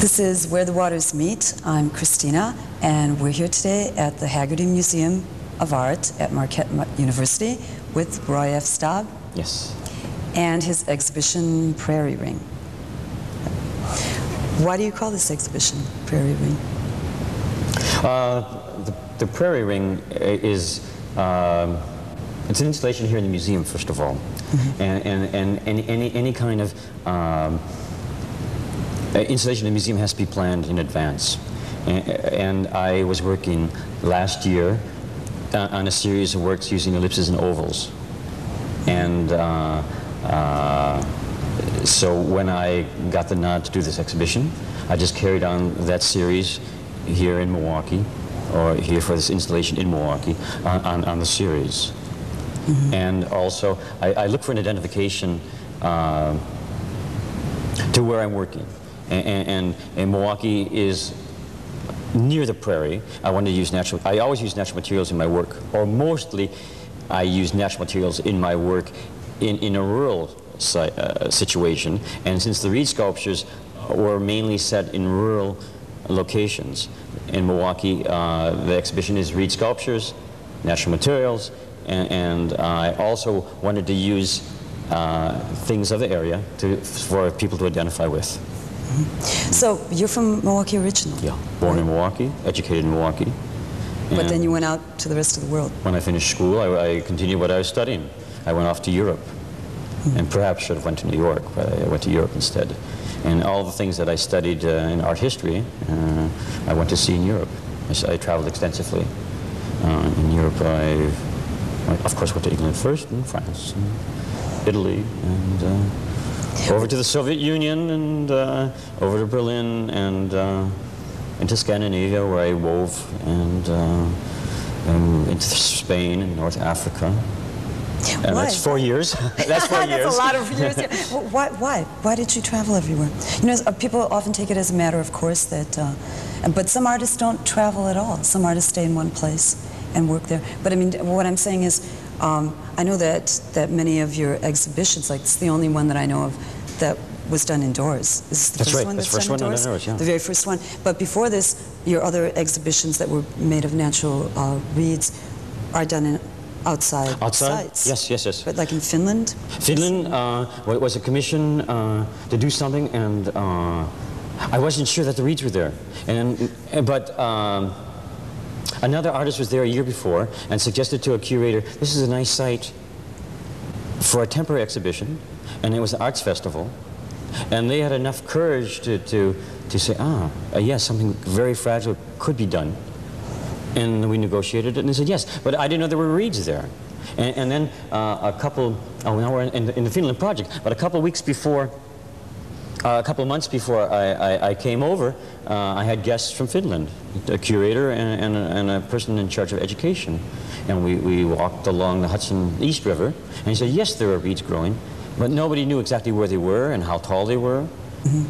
This is Where the Waters Meet. I'm Christina, and we're here today at the Haggerty Museum of Art at Marquette University with Roy F. Staab. Yes. And his exhibition, Prairie Ring. Why do you call this exhibition Prairie Ring? The Prairie Ring is it's an installation here in the museum, first of all, and any kind of installation in the museum has to be planned in advance. And I was working last year on a series of works using ellipses and ovals, and so when I got the nod to do this exhibition, I just carried on that series here in Milwaukee, or here for this installation in Milwaukee, on the series. And also, I look for an identification to where I'm working. And Milwaukee is near the prairie. I wanted to use natural, I always use natural materials in my work, or mostly I use natural materials in my work in a rural situation. And since the reed sculptures were mainly set in rural locations, in Milwaukee, the exhibition is reed sculptures, natural materials, and I also wanted to use things of the area for people to identify with. So you're from Milwaukee originally? Yeah, born in Milwaukee, educated in Milwaukee. But then you went out to the rest of the world. When I finished school, I continued what I was studying. I went off to Europe, and perhaps should have went to New York, but I went to Europe instead. And all the things that I studied in art history, I went to see in Europe. I traveled extensively. In Europe, I of course went to England first, and France, and Italy, and over to the Soviet Union, and over to Berlin, and into Scandinavia, where I wove, and into Spain and North Africa. And that's 4 years. That's 4 years. That's a lot of years. Yeah. Well, why did you travel everywhere? You know, people often take it as a matter of course that, but some artists don't travel at all. Some artists stay in one place and work there. But I mean, what I'm saying is, I know that many of your exhibitions, like it's the only one that I know of that was done indoors. Is this the first one that's done indoors? Indoors, yeah. The very first one. But before this, your other exhibitions that were made of natural reeds are done in outside sites. Yes. But like in Finland? Finland was a commission to do something, and I wasn't sure that the reeds were there. But another artist was there a year before and suggested to a curator, this is a nice site for a temporary exhibition, and it was an arts festival. And they had enough courage to say, yes, something very fragile could be done. And we negotiated it, and they said yes. But I didn't know there were reeds there. And then now we're in the Finland project, but a couple months before I came over, I had guests from Finland, a curator and a person in charge of education. And we walked along the Hudson East River, and he said, yes, there are reeds growing, but nobody knew exactly where they were and how tall they were.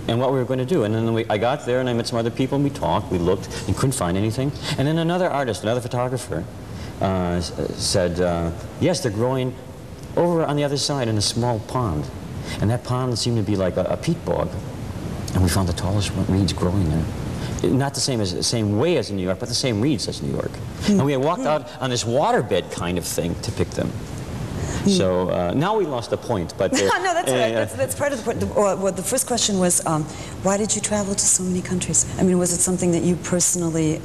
And what we were going to do. And then I got there and I met some other people, and we talked, we looked, and couldn't find anything. And then another artist, another photographer, said, yes, they're growing over on the other side in a small pond. And that pond seemed to be like a peat bog. And we found the tallest reeds growing there. Not the same way as in New York, but the same reeds as New York. And we had walked out on this waterbed kind of thing to pick them. So now we lost the point, but no, that's right. That's part of the point. Well, the first question was, why did you travel to so many countries? I mean, was it something that you personally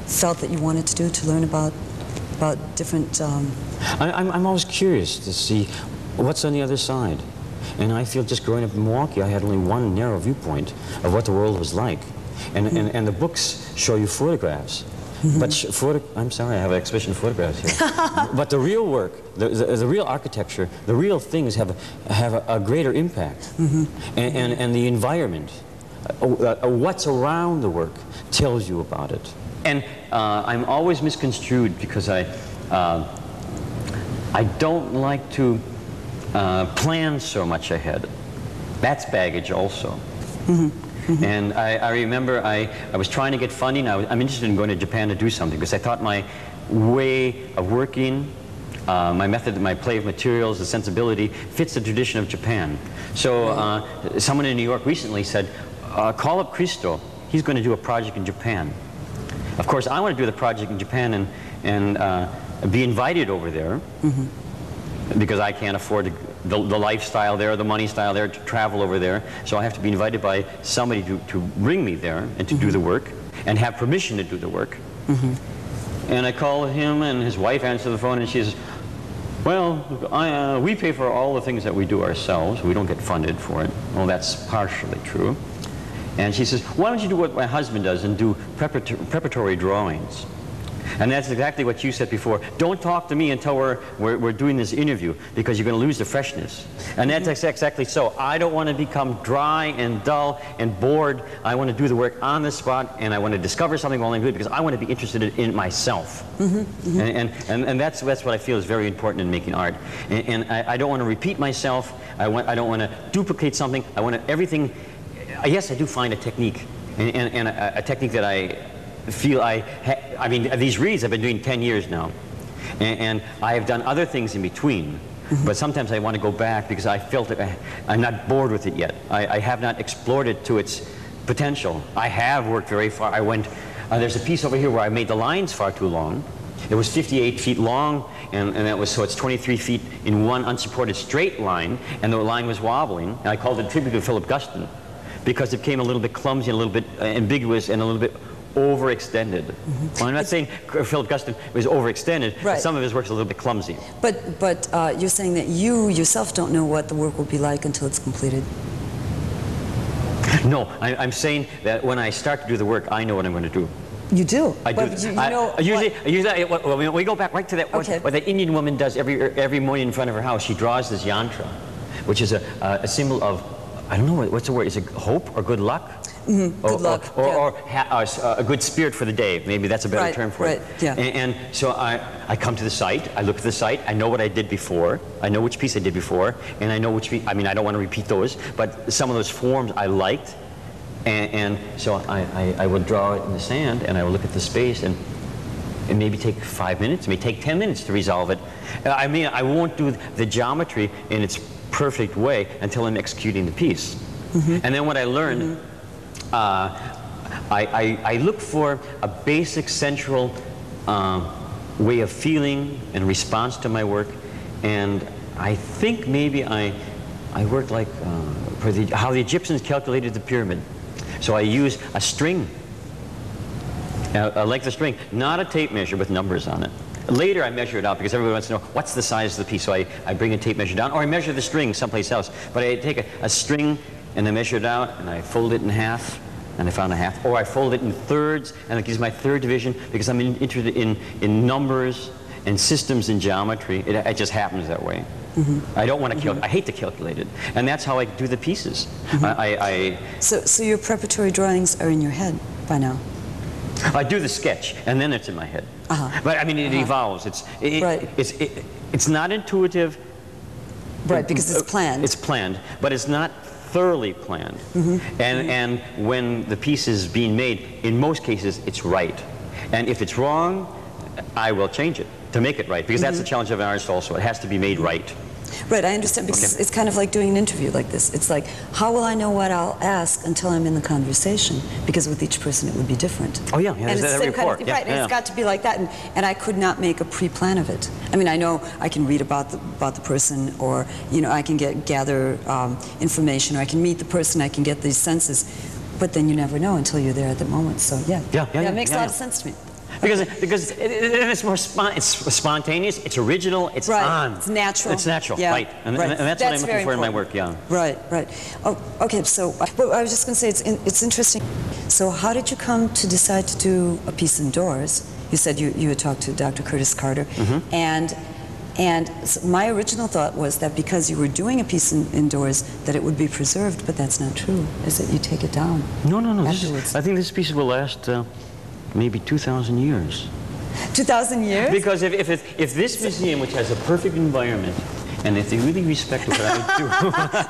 felt that you wanted to do, to learn about different? I'm always curious to see what's on the other side, and I feel just growing up in Milwaukee, I had only one narrow viewpoint of what the world was like, and the books show you photographs. But I'm sorry, I have an exhibition of photographs here. But the real work, the real architecture, the real things have a greater impact. And the environment, what's around the work, tells you about it. And I'm always misconstrued because I don't like to plan so much ahead. That's baggage also. And I remember I was trying to get funding. I'm interested in going to Japan to do something because I thought my way of working, my method, my play of materials, the sensibility, fits the tradition of Japan. So someone in New York recently said, call up Christo. He's going to do a project in Japan. Of course, I want to do the project in Japan and be invited over there because I can't afford the lifestyle there, the money style there, to travel over there. So I have to be invited by somebody to bring me there and to do the work and have permission to do the work. And I call him, and his wife answers the phone, and she says, well, we pay for all the things that we do ourselves. We don't get funded for it. Well, that's partially true. And she says, why don't you do what my husband does and do preparatory drawings? And that's exactly what you said before. Don't talk to me until we're doing this interview, because you're going to lose the freshness. And that's exactly so. I don't want to become dry and dull and bored. I want to do the work on the spot, and I want to discover something while I'm doing it, because I want to be interested in it myself. And that's what I feel is very important in making art. And I don't want to repeat myself. I don't want to duplicate something. I want everything. Yes, I do find a technique, and a technique that I feel I mean, these reads I've been doing 10 years now, and I have done other things in between, but sometimes I want to go back because I felt that I'm not bored with it yet. I have not explored it to its potential. I have worked very far. I went, there's a piece over here where I made the lines far too long. It was 58 feet long, and that was, so it's 23 feet in one unsupported straight line, and the line was wobbling, and I called it a tribute to Philip Guston, because it became a little bit clumsy and a little bit ambiguous and a little bit overextended. Well, I'm not saying Philip Guston was overextended, but some of his work's a little bit clumsy. But you're saying that you yourself don't know what the work will be like until it's completed. No, I'm saying that when I start to do the work, I know what I'm going to do. You do? I do. Usually, we go back right to that, what that Indian woman does every morning in front of her house. She draws this yantra, which is a symbol of, I don't know, what's the word? Is it hope or good luck? Good luck. Or a good spirit for the day. Maybe that's a better term for it. Yeah. And so I come to the site, I look at the site, I know what I did before, I know which piece I did before, and I know which piece, I mean, I don't want to repeat those, but some of those forms I liked, and so I would draw it in the sand, and I would look at the space, and it maybe take 5 minutes, it may take 10 minutes to resolve it. I mean, I won't do the geometry in its perfect way until I'm executing the piece. And then what I learned, I look for a basic central way of feeling and response to my work, and I think maybe I worked like for how the Egyptians calculated the pyramid. So I use a string, a length of string, not a tape measure with numbers on it. Later I measure it out because everybody wants to know what's the size of the piece, so I bring a tape measure down, or I measure the string someplace else. But I take a string and I measure it out, and I fold it in half, and I found a half, or I fold it in thirds, and it gives my third division because I'm interested in numbers and systems and geometry. It just happens that way. I don't want to calculate. I hate to calculate it, and that's how I do the pieces. So your preparatory drawings are in your head by now? I do the sketch, and then it's in my head. But I mean, it evolves. It's not intuitive. Right, because it's planned. It's planned, but it's not thoroughly planned. And when the piece is being made, in most cases, it's right. And if it's wrong, I will change it to make it right, because that's the challenge of an artist also. It has to be made right. Right, I understand, because it's kind of like doing an interview like this. It's like, how will I know what I'll ask until I'm in the conversation? Because with each person it would be different. Oh yeah, and it's the same kind of, right, and it's got to be like that, and I could not make a pre-plan of it. I mean, I know I can read about the person, or, you know, I can gather information, or I can meet the person, I can get these senses, but then you never know until you're there at the moment. So it makes a lot of sense to me. Because it's more it's spontaneous, it's original, it's on. It's natural. It's natural, right. And that's what I'm looking for in my work, Right. Oh, okay, so I was just going to say, it's interesting. So how did you come to decide to do a piece indoors? You said you had talked to Dr. Curtis Carter, and so my original thought was that because you were doing a piece indoors, that it would be preserved, but that's not true, is it? You take it down. No. I think this piece will last maybe 2,000 years. 2,000 years? Because if this museum, which has a perfect environment, and if they really respect what I do...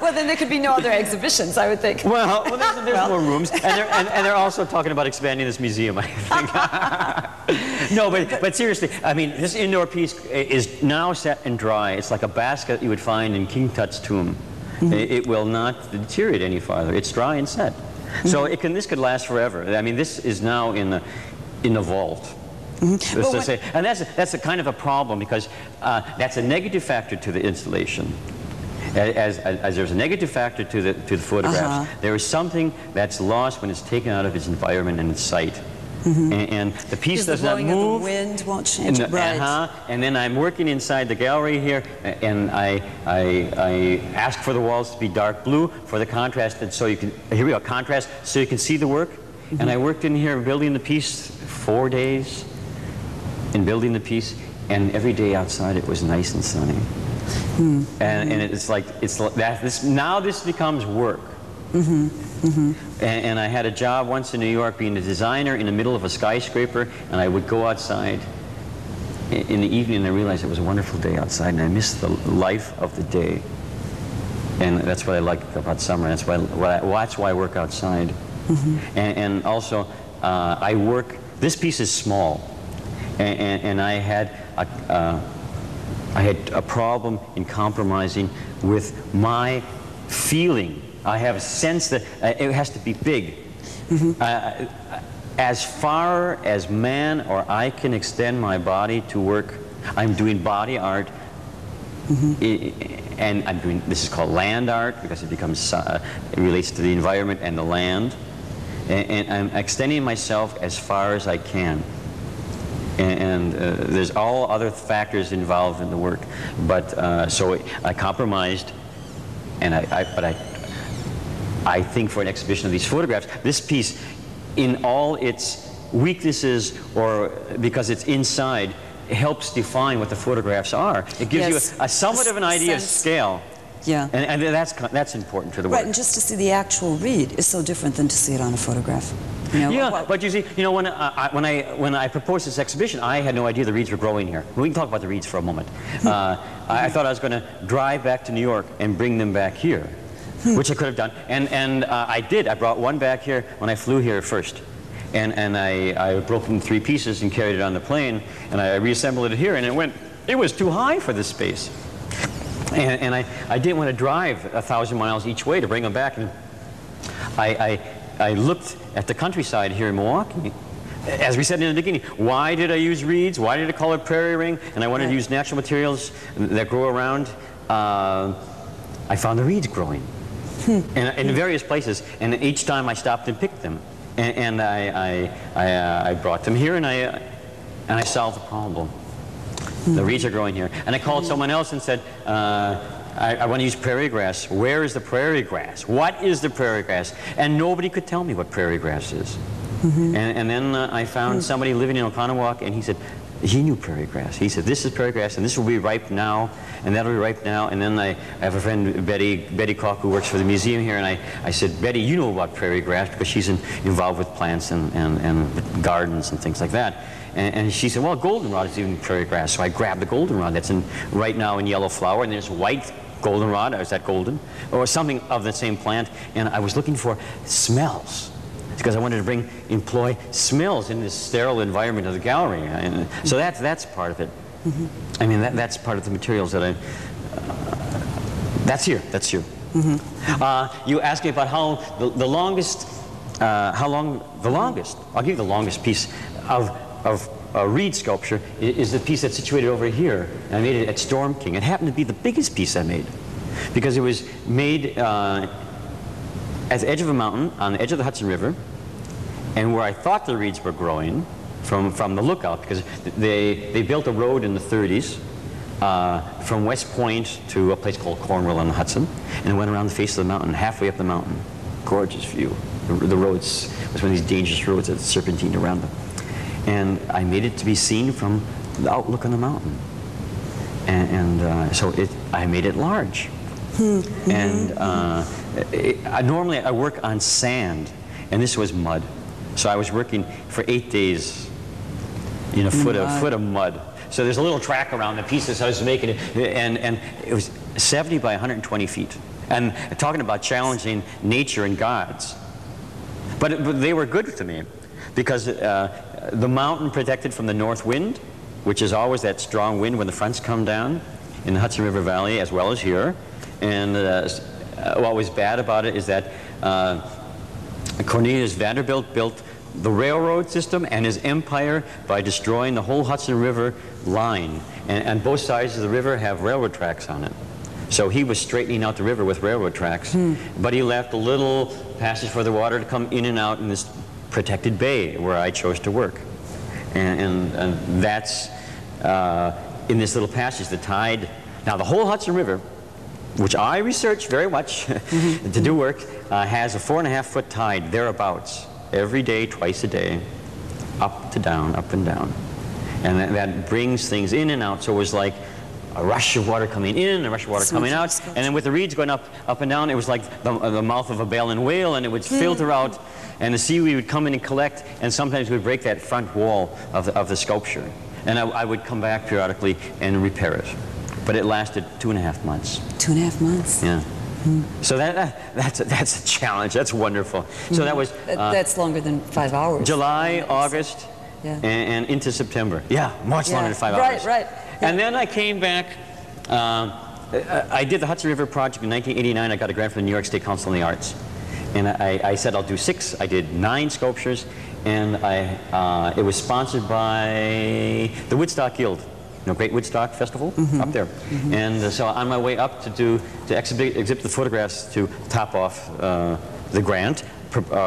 Well, then there could be no other exhibitions, I would think. Well there's more rooms, and they're also talking about expanding this museum, I think. No, but seriously, I mean, this indoor piece is now set and dry. It's like a basket you would find in King Tut's tomb. It will not deteriorate any farther. It's dry and set. So this could last forever. I mean, this is now in the vault. And that's a kind of a problem, because that's a negative factor to the installation. As there's a negative factor to the photographs, there is something that's lost when it's taken out of its environment and its sight. And the piece does not move. The wind won't change it, right. And then I'm working inside the gallery here, and I ask for the walls to be dark blue for the contrast, and so you can, here we go, contrast, so you can see the work. And I worked in here building the piece 4 days, in building the piece, and every day outside it was nice and sunny. And it's like that. Now this becomes work. And I had a job once in New York being a designer in the middle of a skyscraper, and I would go outside in the evening and I realized it was a wonderful day outside, and I missed the life of the day. And that's what I like about summer. That's why I work outside. And also I work, this piece is small, and I had a problem in compromising with my feeling. I have a sense that it has to be big. As far as man or I can extend my body to work, I'm doing body art, and I'm doing, this is called land art, because it becomes, it relates to the environment and the land, and I'm extending myself as far as I can. And there's all other factors involved in the work, but so I compromised, and I think for an exhibition of these photographs, this piece, in all its weaknesses, or because it's inside, helps define what the photographs are. It gives you a somewhat of an idea of scale. Yeah. And that's important to the work. Right, and just to see the actual reed is so different than to see it on a photograph. You know, yeah, but you see, you know, when I proposed this exhibition, I had no idea the reeds were growing here. We can talk about the reeds for a moment. I thought I was going to drive back to New York and bring them back here, which I could have done. And I did. I brought one back here when I flew here first. And I broke it in 3 pieces and carried it on the plane, and I reassembled it here, and it was too high for this space. And I didn't want to drive 1,000 miles each way to bring them back. And I looked at the countryside here in Milwaukee. As we said in the beginning, why did I use reeds? Why did I call it prairie ring? And I wanted to use natural materials that grow around. I found the reeds growing in various places, and each time I stopped and picked them. And I brought them here, and I solved the problem. The reeds are growing here. And I called someone else and said, I want to use prairie grass. Where is the prairie grass? What is the prairie grass? And nobody could tell me what prairie grass is. And then I found somebody living in Oconomowoc, and he said, he knew prairie grass. He said, this is prairie grass, and this will be ripe now, and that'll be ripe now. And then I have a friend, Betty Koch, who works for the museum here, and I said, Betty, you know about prairie grass, because she's involved with plants and gardens and things like that. And she said, well, goldenrod is even prairie grass. So I grabbed the goldenrod that's right now in yellow flower, and there's white goldenrod, or is that golden? Or something of the same plant. And I was looking for smells, because I wanted to employ smells in this sterile environment of the gallery. And so that's part of it. I mean, that's part of the materials that that's here. You asked me about how the longest, I'll give you the longest piece of reed sculpture is the piece that's situated over here. And I made it at Storm King. It happened to be the biggest piece I made, because it was made at the edge of a mountain, on the edge of the Hudson River, and where I thought the reeds were growing from the lookout, because they built a road in the 30s from West Point to a place called Cornwall on the Hudson, and it went around the face of the mountain, halfway up the mountain. Gorgeous view. The roads was one of these dangerous roads that serpentined around them. And I made it to be seen from the outlook on the mountain. And so I made it large. And normally I work on sand, and this was mud. So I was working for 8 days in a foot of mud. So there's a little track around the pieces I was making, and it was 70 by 120 feet. And talking about challenging nature and gods. But they were good to me, because the mountain protected from the north wind, which is always that strong wind when the fronts come down in the Hudson River Valley as well as here. And what was bad about it is that Cornelius Vanderbilt built the railroad system and his empire by destroying the whole Hudson River line. And both sides of the river have railroad tracks on it. So he was straightening out the river with railroad tracks, but he left a little passage for the water to come in and out in this protected bay where I chose to work. And that's in this little passage, the tide. Now the whole Hudson River, which I researched very much to do work, has a 4.5-foot tide thereabouts every day, twice a day, up to down, up and down. And that brings things in and out. So it was like a rush of water coming in and a rush of water coming out. And then with the reeds going up and down, it was like the mouth of a baleen whale, and it would filter out, and the seaweed would come in and collect, and sometimes we would break that front wall of the sculpture. And I would come back periodically and repair it. But it lasted 2.5 months. 2.5 months? Yeah. So that's a challenge. That's wonderful. So that was... that's longer than 5 hours. July, August, and into September. Yeah, much longer than 5 hours. Right. And then I came back. I did the Hudson River Project in 1989. I got a grant from the New York State Council on the Arts. And I said I'll do 6. I did 9 sculptures. And it was sponsored by the Woodstock Guild. Great Woodstock Festival up there. And so on my way up to exhibit the photographs to top off the grant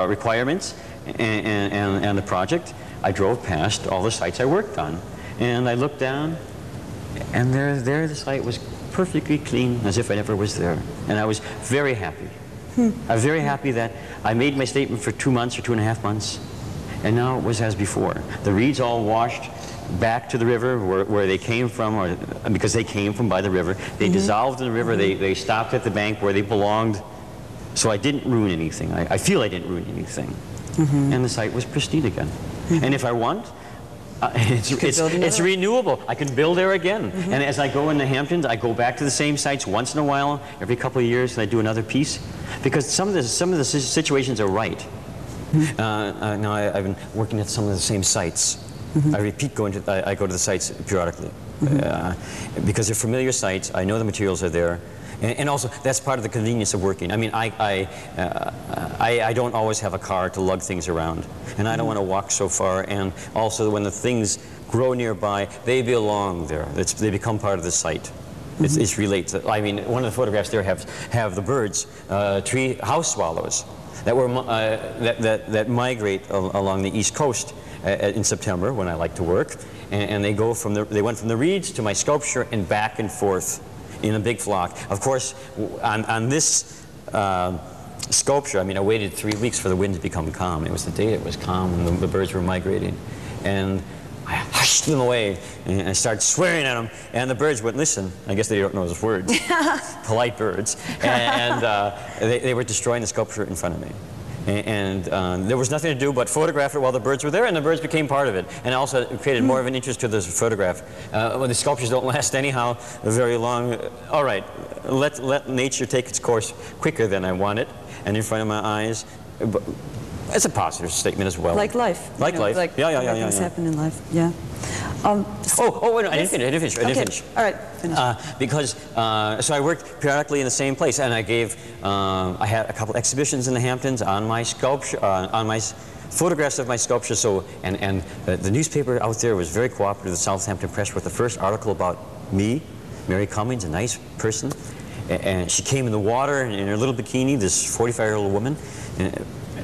requirements and the project, I drove past all the sites I worked on. And I looked down, and there the site was perfectly clean, as if I never was there. And I was very happy. I was very happy that I made my statement for 2 months or 2.5 months, and now it was as before. The reeds all washed back to the river where they came from, or because they came from by the river. They dissolved in the river. They stopped at the bank where they belonged. So I didn't ruin anything. I feel I didn't ruin anything. And the site was pristine again. And if I want, it's renewable. I can build there again. And as I go in the Hamptons, I go back to the same sites once in a while, every couple of years, and I do another piece, because some of the situations are right. Now I've been working at some of the same sites. I repeat I go to the sites periodically because they're familiar sites. I know the materials are there, and also that's part of the convenience of working. I mean, I don't always have a car to lug things around, and I don't want to walk so far. And also, when the things grow nearby, they belong there. They become part of the site. It's related. I mean, one of the photographs there have the birds, house swallows, that migrate along the East Coast in September when I like to work, and they went from the reeds to my sculpture and back and forth in a big flock. Of course, on this sculpture, I mean, I waited 3 weeks for the wind to become calm. It was the day it was calm and the birds were migrating, and I hushed them away and I started swearing at them, and the birds wouldn't listen. I guess they don't know those words. Polite birds. And they were destroying the sculpture in front of me. And there was nothing to do but photograph it while the birds were there, and the birds became part of it. And also it created more of an interest to the photograph. When the sculptures don't last anyhow very long, all right, let nature take its course quicker than I want it, and in front of my eyes. But it's a positive statement as well. Like life. Like life. Yeah. Things happen in life. Yeah. Wait, no, I didn't finish. All right, finish. Because so I worked periodically in the same place, and I had a couple exhibitions in the Hamptons on my sculpture, on my photographs of my sculpture. So, and the newspaper out there was very cooperative. The Southampton Press wrote the first article about me, Mary Cummings, a nice person, and she came in the water in her little bikini. This 45-year-old woman.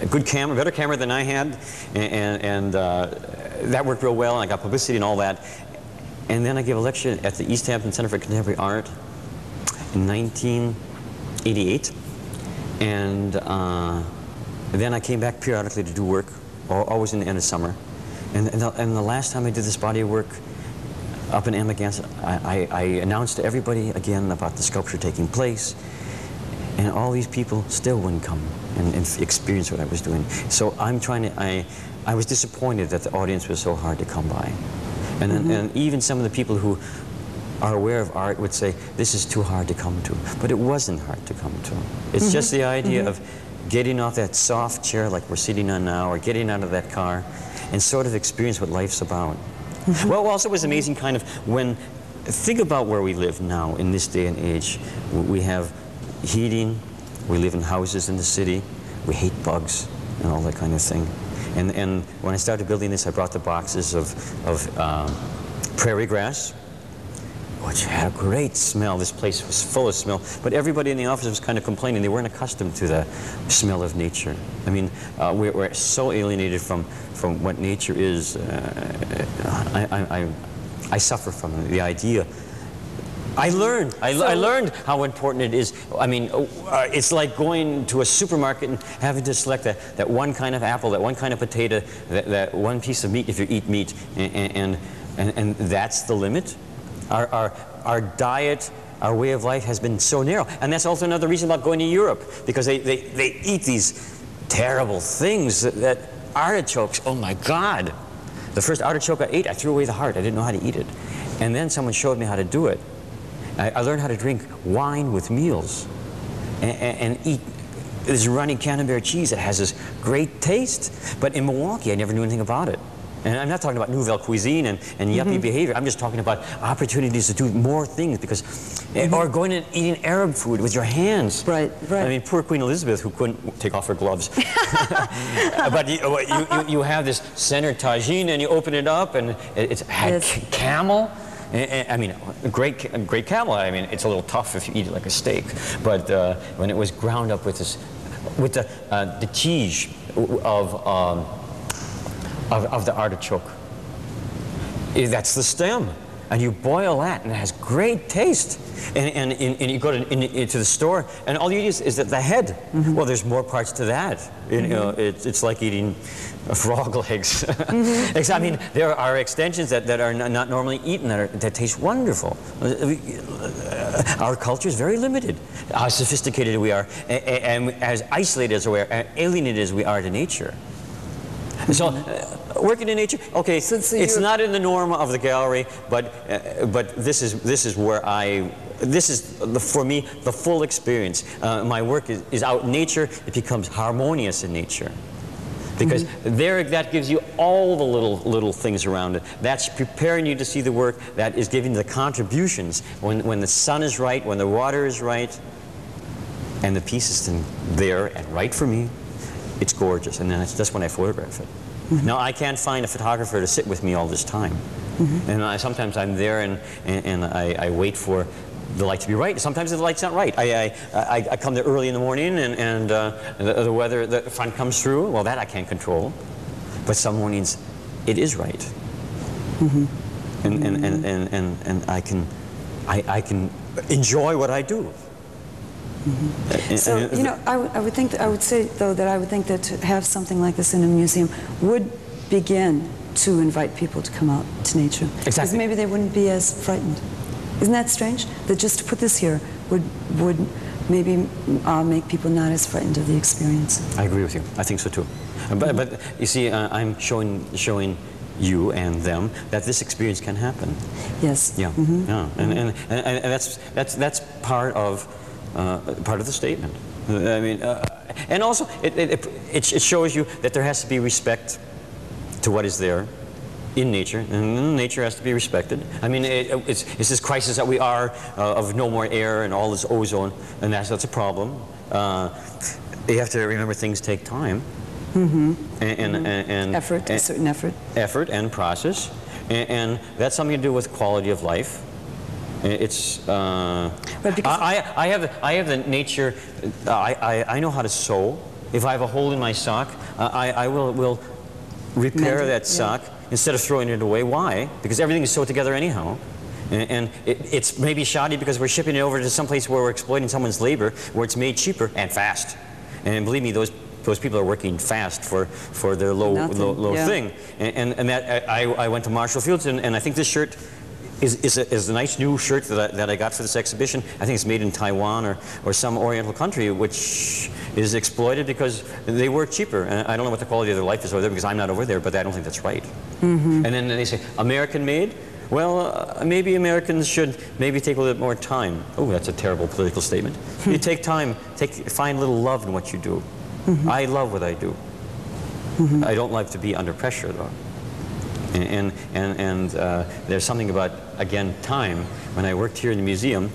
A good camera, better camera than I had, and that worked real well, and I got publicity and all that. And then I gave a lecture at the East Hampton Center for Contemporary Art in 1988, and then I came back periodically to do work, always in the end of summer. And the last time I did this body of work up in Amagansett, I announced to everybody again about the sculpture taking place, and all these people still wouldn't come and experience what I was doing. So I'm trying to, I was disappointed that the audience was so hard to come by. And even some of the people who are aware of art would say, this is too hard to come to. But it wasn't hard to come to. It's just the idea of getting off that soft chair like we're sitting on now, or getting out of that car, and sort of experience what life's about. Well, also it was amazing kind of when, think about where we live now in this day and age. We have heating, we live in houses in the city, we hate bugs, and all that kind of thing. And when I started building this, I brought the boxes of prairie grass, which had a great smell. This place was full of smell, but everybody in the office was kind of complaining. They weren't accustomed to the smell of nature. I mean, we're so alienated from what nature is. I suffer from it, the idea. I learned how important it is. I mean, it's like going to a supermarket and having to select that one kind of apple, that one kind of potato, that one piece of meat if you eat meat, and that's the limit. Our diet, our way of life has been so narrow, and that's also another reason about going to Europe, because they eat these terrible things that artichokes. Oh my God! The first artichoke I ate, I threw away the heart. I didn't know how to eat it, and then someone showed me how to do it. I learned how to drink wine with meals and eat this runny Camembert cheese that has this great taste. But in Milwaukee, I never knew anything about it. And I'm not talking about nouvelle cuisine and yuppie behavior. I'm just talking about opportunities to do more things, because, or going and eating Arab food with your hands. Right, right. I mean, poor Queen Elizabeth, who couldn't take off her gloves. But you have this center tagine, and you open it up, and it's had camel. I mean, great camel. I mean, it's a little tough if you eat it like a steak. But when it was ground up with this, with the cheese of the artichoke, that's the stem, and you boil that, and it has great taste. And you go into the store, and all you eat is the head. Well, there's more parts to that. You know, it's like eating frog legs. I mean, there are extensions that are not normally eaten that taste wonderful. Our culture is very limited. How sophisticated we are, and as isolated as we are, and alienated as we are to nature. So, working in nature, okay, it's not in the norm of the gallery, but this is where for me, the full experience. My work is out in nature. It becomes harmonious in nature. Because that gives you all the little things around it. That's preparing you to see the work. That is giving the contributions when the sun is right, when the water is right, and the piece is there and right for me. It's gorgeous, and that's when I photograph it. Now, I can't find a photographer to sit with me all this time. And sometimes I'm there and I wait for the light to be right. Sometimes the light's not right. I come there early in the morning, and the weather, the front comes through. Well, that I can't control. But some mornings, it is right. And I can enjoy what I do. So, you know, I would say though that I would think that to have something like this in a museum would begin to invite people to come out to nature. Exactly. Because maybe they wouldn't be as frightened. Isn't that strange? That just to put this here would maybe make people not as frightened of the experience. I agree with you. I think so too. But you see, I'm showing you and them that this experience can happen. Yes. Yeah. Yeah. And that's part of the statement. I mean, and also it shows you that there has to be respect to what is there in nature, and nature has to be respected. I mean, it's this crisis that we are of no more air and all this ozone, and that's a problem. You have to remember things take time. And effort, a certain effort. Effort and process, and that's something to do with quality of life. It's but because I have the nature. I know how to sew. If I have a hole in my sock, I will repair that sock instead of throwing it away. Why? Because everything is sewed together anyhow. And it's maybe shoddy because we're shipping it over to some place where we're exploiting someone's labor, where it's made cheaper and fast. And believe me, those people are working fast for their low thing. And that I went to Marshall Fields, and I think this shirt is a nice new shirt that I got for this exhibition. I think it's made in Taiwan or some Oriental country, which is exploited because they work cheaper. And I don't know what the quality of their life is over there because I'm not over there, but I don't think that's right. And then they say, American made? Well, maybe Americans should maybe take a little bit more time. Oh, that's a terrible political statement. You take time, find a little love in what you do. I love what I do. I don't like to be under pressure, though. And there's something about, again, time. When I worked here in the museum,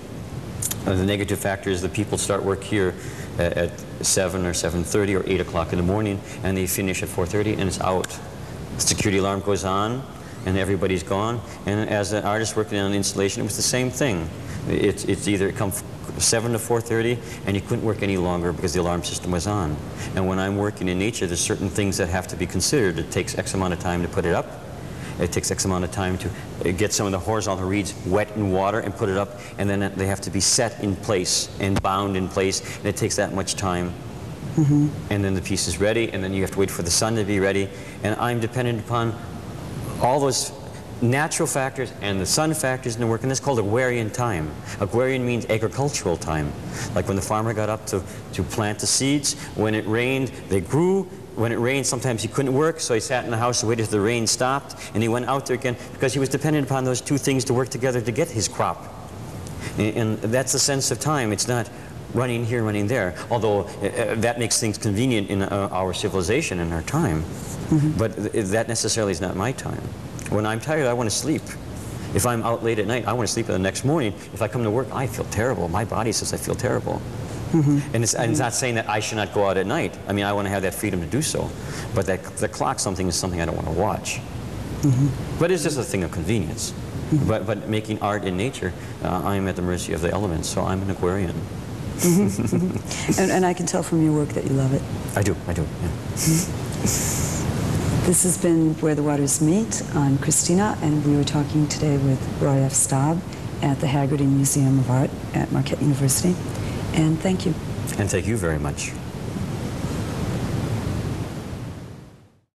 The negative factor is that people start work here at 7 or 7:30 or 8 o'clock in the morning, and they finish at 4:30, and it's out. The security alarm goes on, and everybody's gone. And as an artist working on an installation, it was the same thing. It's either come 7 to 4:30, and you couldn't work any longer because the alarm system was on. And when I'm working in nature, there's certain things that have to be considered. It takes X amount of time to put it up. It takes X amount of time to get some of the horizontal reeds wet in water and put it up, and then they have to be set in place and bound in place, and it takes that much time. And then the piece is ready, and then you have to wait for the sun to be ready, and I'm dependent upon all those natural factors and the sun factors in the work, and that's called agrarian time. Agrarian means agricultural time. Like when the farmer got up to plant the seeds, when it rained, they grew. When it rained, sometimes he couldn't work, so he sat in the house and waited till the rain stopped, and he went out there again because he was dependent upon those two things to work together to get his crop. And that's the sense of time. It's not running here, running there, although that makes things convenient in our civilization and our time. But that necessarily is not my time. When I'm tired, I want to sleep. If I'm out late at night, I want to sleep the next morning. If I come to work, I feel terrible. My body says I feel terrible. And it's not saying that I should not go out at night. I mean, I want to have that freedom to do so. But the clock is something I don't want to watch. But it's just a thing of convenience. But making art in nature, I'm at the mercy of the elements, so I'm an Aquarian. And I can tell from your work that you love it. I do, yeah. This has been Where the Waters Meet. I'm Christina, and we were talking today with Roy F. Staab at the Haggerty Museum of Art at Marquette University. And thank you. And thank you very much.